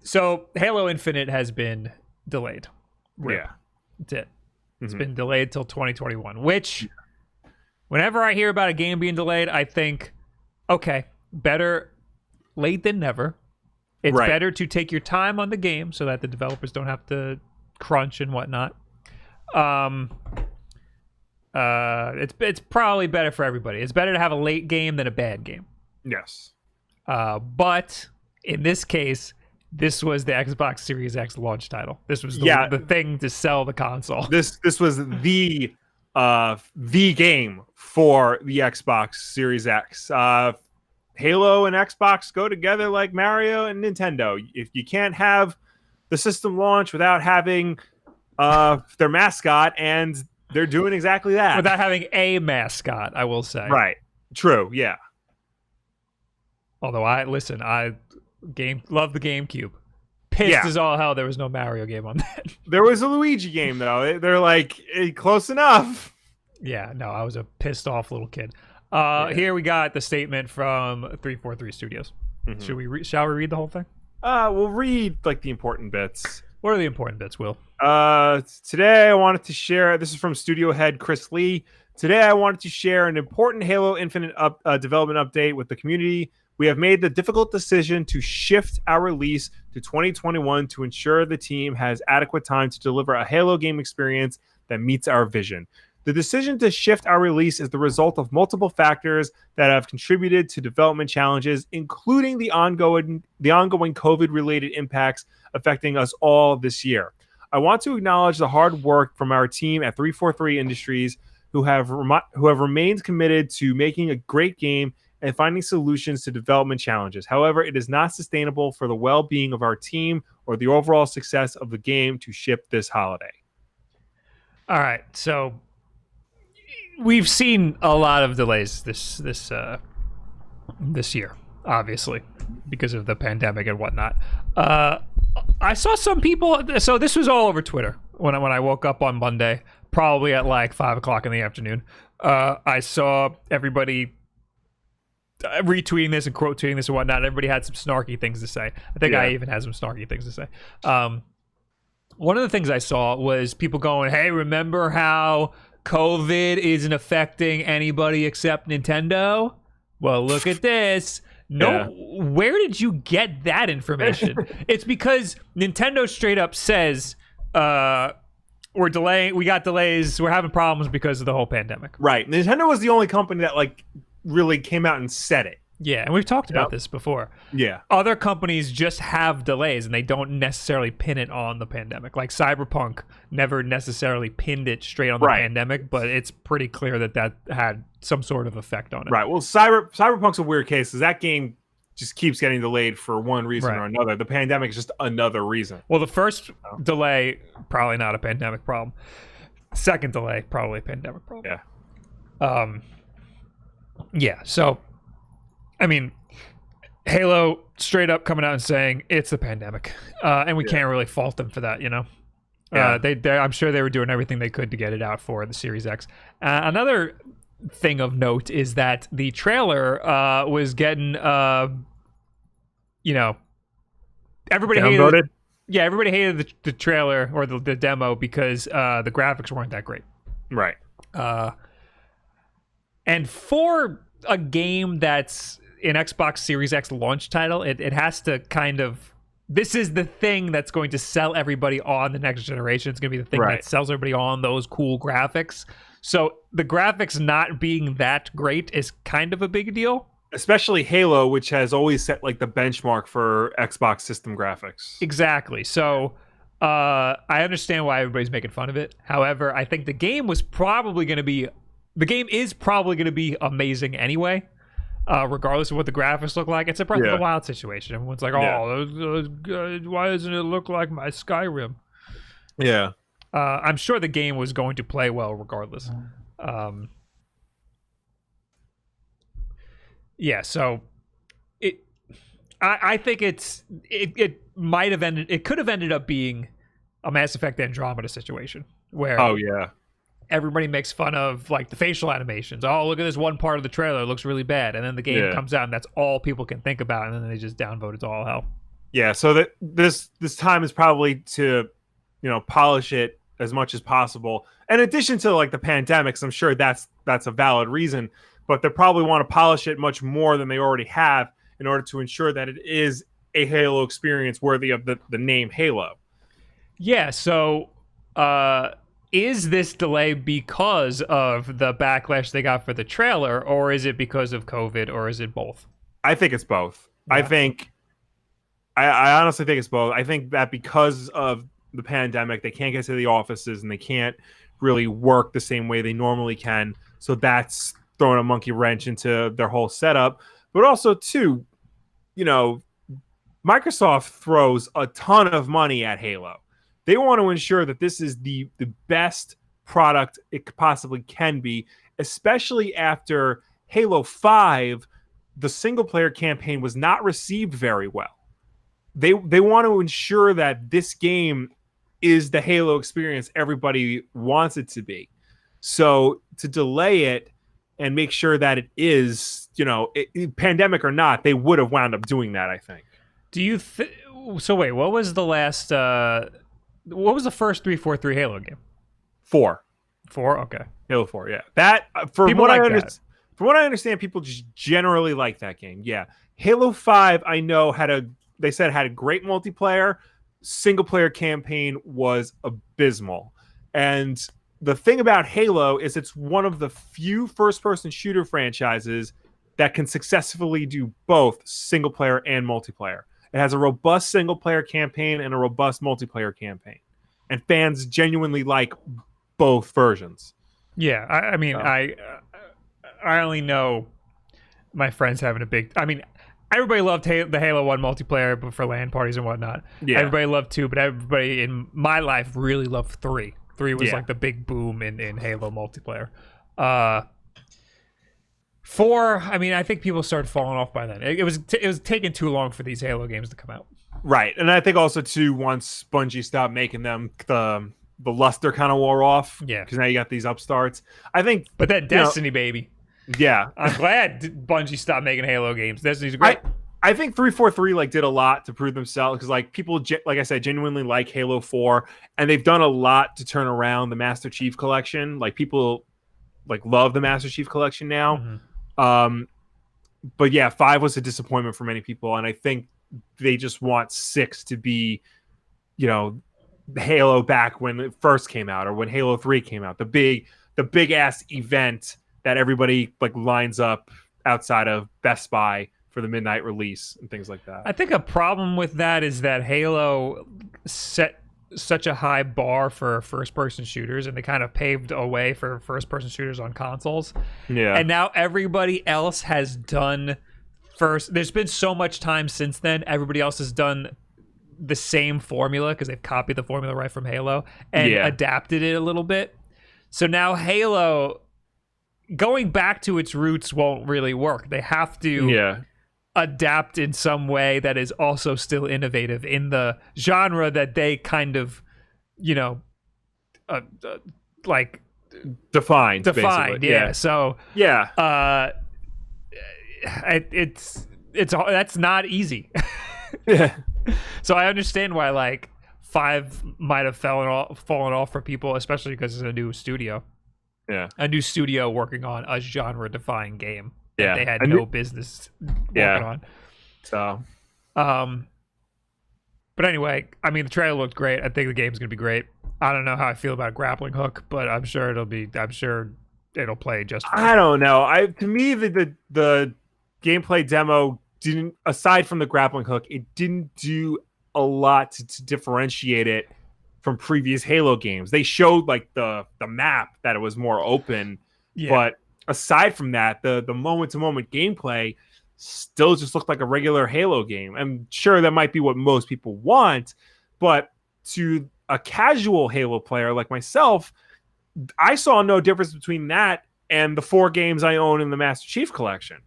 So Halo Infinite has been delayed. Yeah. That's it. It's been delayed till 2021, which whenever I hear about a game being delayed, I think, okay, better late than never. It's better to take your time on the game so that the developers don't have to crunch and whatnot. It's probably better for everybody. It's better to have a late game than a bad game. Yes. But in this case, this was the Xbox Series X launch title. This was the thing to sell the console. This was the game for the Xbox Series X. Halo and Xbox go together like Mario and Nintendo. If you can't have the system launch without having their mascot, and they're doing exactly that. Without having a mascot, I will say. Right. True, yeah. Although I love the GameCube. Pissed as all hell there was no Mario game on that. There was a Luigi game though. They're like close enough. Yeah, no, I was a pissed off little kid. Here we got the statement from 343 Studios. Shall we read the whole thing? We'll read like the important bits. What are the important bits, Will? Today I wanted to share, this is from studio head Chris Lee. Today I wanted to share an important Halo Infinite development update with the community. We have made the difficult decision to shift our release to 2021 to ensure the team has adequate time to deliver a Halo game experience that meets our vision. The decision to shift our release is the result of multiple factors that have contributed to development challenges, including the ongoing COVID-related impacts affecting us all this year. I want to acknowledge the hard work from our team at 343 Industries, who have remained committed to making a great game and finding solutions to development challenges. However, it is not sustainable for the well-being of our team or the overall success of the game to ship this holiday. All right, so we've seen a lot of delays this year, obviously, because of the pandemic and whatnot. I saw some people. So this was all over Twitter when I woke up on Monday, probably at like 5 o'clock in the afternoon. I saw everybody retweeting this and quote tweeting this and whatnot. Everybody had some snarky things to say. I think I even had some snarky things to say. One of the things I saw was people going, "Hey, remember how COVID isn't affecting anybody except Nintendo? Well, look at this." No, where did you get that information? It's because Nintendo straight up says, we're delaying, we got delays, we're having problems because of the whole pandemic. Right. Nintendo was the only company that like really came out and said it. Yeah, and we've talked about this before. Yeah. Other companies just have delays and they don't necessarily pin it on the pandemic. Like Cyberpunk never necessarily pinned it straight on the pandemic, but it's pretty clear that had some sort of effect on it. Right. Well, Cyberpunk's a weird case because that game just keeps getting delayed for one reason or another. The pandemic is just another reason. Well, the first delay, probably not a pandemic problem. Second delay, probably a pandemic problem. Yeah. Yeah, so I mean, Halo straight up coming out and saying it's the pandemic, and we can't really fault them for that, you know. Yeah. I'm sure they were doing everything they could to get it out for the Series X. Another thing of note is that the trailer was getting, everybody hated. Yeah, everybody hated the trailer or the demo because the graphics weren't that great. Right. And for a game that's an Xbox Series X launch title, it has to kind of, this is the thing that's going to sell everybody on the next generation. It's going to be the thing that sells everybody on those cool graphics. So the graphics not being that great is kind of a big deal. Especially Halo, which has always set like the benchmark for Xbox system graphics. Exactly. So I understand why everybody's making fun of it. However, I think the game is probably going to be amazing anyway. Regardless of what the graphics look like. It's a Breath of the Wild situation. Everyone's like, why doesn't it look like my Skyrim? Yeah. I'm sure the game was going to play well regardless. Yeah, so I think it might have ended, it could have ended up being a Mass Effect Andromeda situation where everybody makes fun of like the facial animations. Oh, look at this one part of the trailer, it looks really bad, and then the game comes out and that's all people can think about, and then they just downvote it to all hell. Yeah, so that this time is probably to, polish it as much as possible. In addition to like the pandemics, I'm sure that's a valid reason, but they probably want to polish it much more than they already have in order to ensure that it is a Halo experience worthy of the name Halo. Yeah, so is this delay because of the backlash they got for the trailer, or is it because of COVID, or is it both? I think it's both. Yeah. I honestly think it's both. I think that because of the pandemic, they can't get to the offices and they can't really work the same way they normally can. So that's throwing a monkey wrench into their whole setup. But also, too, you know, Microsoft throws a ton of money at Halo. They want to ensure that this is the best product it possibly can be, especially after Halo 5, the single player campaign was not received very well. They want to ensure that this game is the Halo experience everybody wants it to be. So to delay it and make sure that it is, pandemic or not, they would have wound up doing that, I think. Do you so wait, what was the last what was the first 343 Halo game? 4. 4? Okay. Halo 4, yeah. That from what I understand, people just generally like that game. Yeah. Halo 5, I know they said had a great multiplayer. Single player campaign was abysmal. And the thing about Halo is it's one of the few first person shooter franchises that can successfully do both single player and multiplayer. It has a robust single player campaign and a robust multiplayer campaign. And fans genuinely like both versions. Yeah, I mean, I only know my friends having a big. I mean, everybody loved the Halo 1 multiplayer, but for LAN parties and whatnot. Yeah. Everybody loved 2, but everybody in my life really loved 3. 3 was like the big boom in Halo multiplayer. 4, I mean, I think people started falling off by then. It was taking too long for these Halo games to come out. Right, and I think also too, once Bungie stopped making them, the luster kind of wore off. Yeah, because now you got these upstarts. I think, but that Destiny, baby. Yeah, I'm glad Bungie stopped making Halo games. Destiny's great. I think 343 did a lot to prove themselves because people, like I said, genuinely like Halo 4, and they've done a lot to turn around the Master Chief Collection. Like people love the Master Chief Collection now. Mm-hmm. But yeah, 5 was a disappointment for many people, and I think they just want 6 to be, Halo back when it first came out, or when Halo 3 came out, the big ass event that everybody lines up outside of Best Buy for the midnight release and things like that. I think a problem with that is that Halo set such a high bar for first-person shooters, and they kind of paved a way for first-person shooters on consoles. Yeah. And now everybody else has done first. There's been so much time since then. Everybody else has done the same formula because they've copied the formula right from Halo and adapted it a little bit. So now Halo, going back to its roots, won't really work. They have to adapt in some way that is also still innovative in the genre that they kind of, defined. Yeah. So that's not easy. Yeah. So I understand why 5 might have fallen off for people, especially because it's a new studio. Yeah. A new studio working on a genre-defying game that they had no business working on. So, but anyway, I mean, the trailer looked great. I think the game's gonna be great. I don't know how I feel about grappling hook, but I'm sure it'll play just fine. I don't know. To me, the gameplay demo didn't, aside from the grappling hook, it didn't do a lot to differentiate it from previous Halo games. They showed the map that it was more open, but aside from that, the moment-to-moment gameplay still just looked like a regular Halo game. I'm sure that might be what most people want, but to a casual Halo player like myself, I saw no difference between that and the 4 games I own in the Master Chief Collection.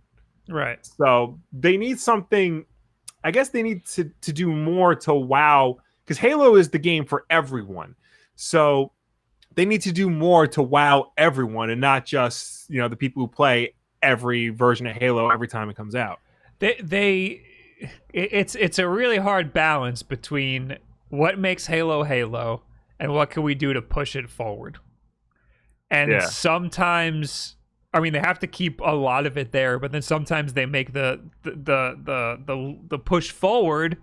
Right. So they need something. I guess they need to do more to wow, because Halo is the game for everyone. So they need to do more to wow everyone, and not just the people who play every version of Halo every time it comes out. They it's a really hard balance between what makes Halo Halo and what can we do to push it forward. And sometimes, I mean, they have to keep a lot of it there, but then sometimes they make the push forward,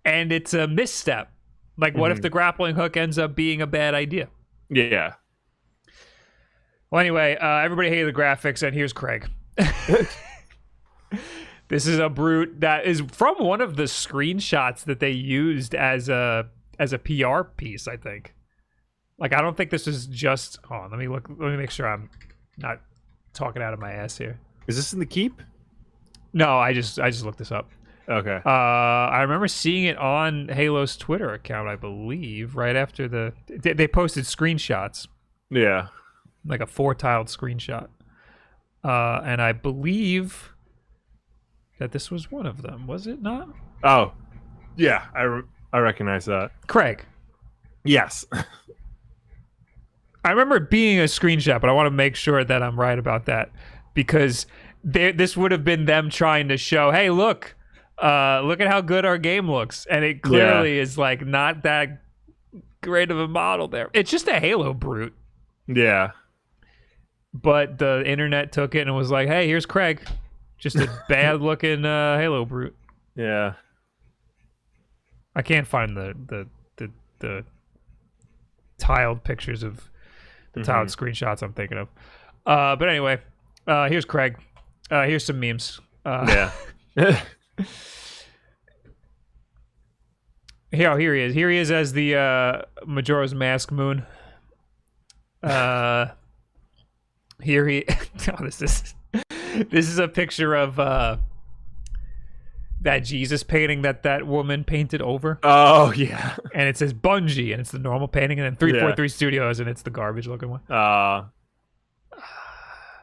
and it's a misstep. Like, what if the grappling hook ends up being a bad idea? Yeah. Well, anyway, everybody hated the graphics, and here's Craig. This is a brute that is from one of the screenshots that they used as a PR piece, I think. Like, I don't think this is just... Oh, let me make sure I'm not talking out of my ass here. Is this in the keep? No, I just looked this up. Okay. I remember seeing it on Halo's Twitter account, I believe, right after they posted screenshots. Yeah. Like a 4-tiled screenshot. And I believe that this was one of them, was it not? Oh, yeah, I recognize that. Craig. Yes. I remember it being a screenshot, but I want to make sure that I'm right about that, because this would have been them trying to show, hey, look at how good our game looks, and it clearly is like not that great of a model there. It's just a Halo brute. Yeah. But the internet took it and was like, hey, here's Craig. Just a bad looking Halo brute. Yeah. I can't find the tiled pictures of the tiled screenshots I'm thinking of. But anyway, here's Craig. Here's some memes. Yeah. Here he is. Here he is as the Majora's Mask moon. Here he. Oh, this is a picture of that Jesus painting that woman painted over. Oh yeah. And it says Bungie, and it's the normal painting, and then 343 Studios, and it's the garbage looking one.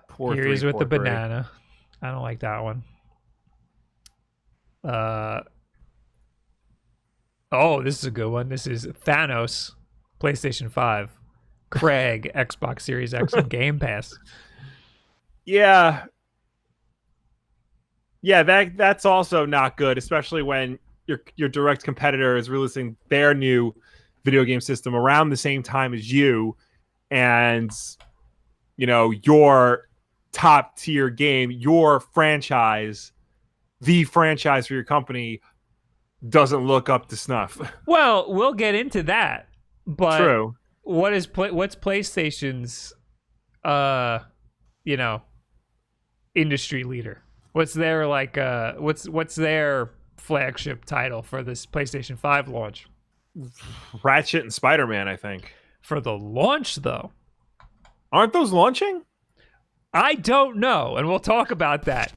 Poor Here he is with the 343. banana. I don't like that one. Oh, this is a good one. This is Thanos, PlayStation 5. Craig, Xbox Series X and Game Pass. Yeah. Yeah, that's also not good, especially when your direct competitor is releasing their new video game system around the same time as you, and your top tier game, your franchise, the franchise for your company doesn't look up to snuff. Well, we'll get into that. But True. What's PlayStation's industry leader? What's their what's their flagship title for this PlayStation 5 launch? Ratchet and Spider-Man, I think. For the launch, though. Aren't those launching? I don't know, and we'll talk about that.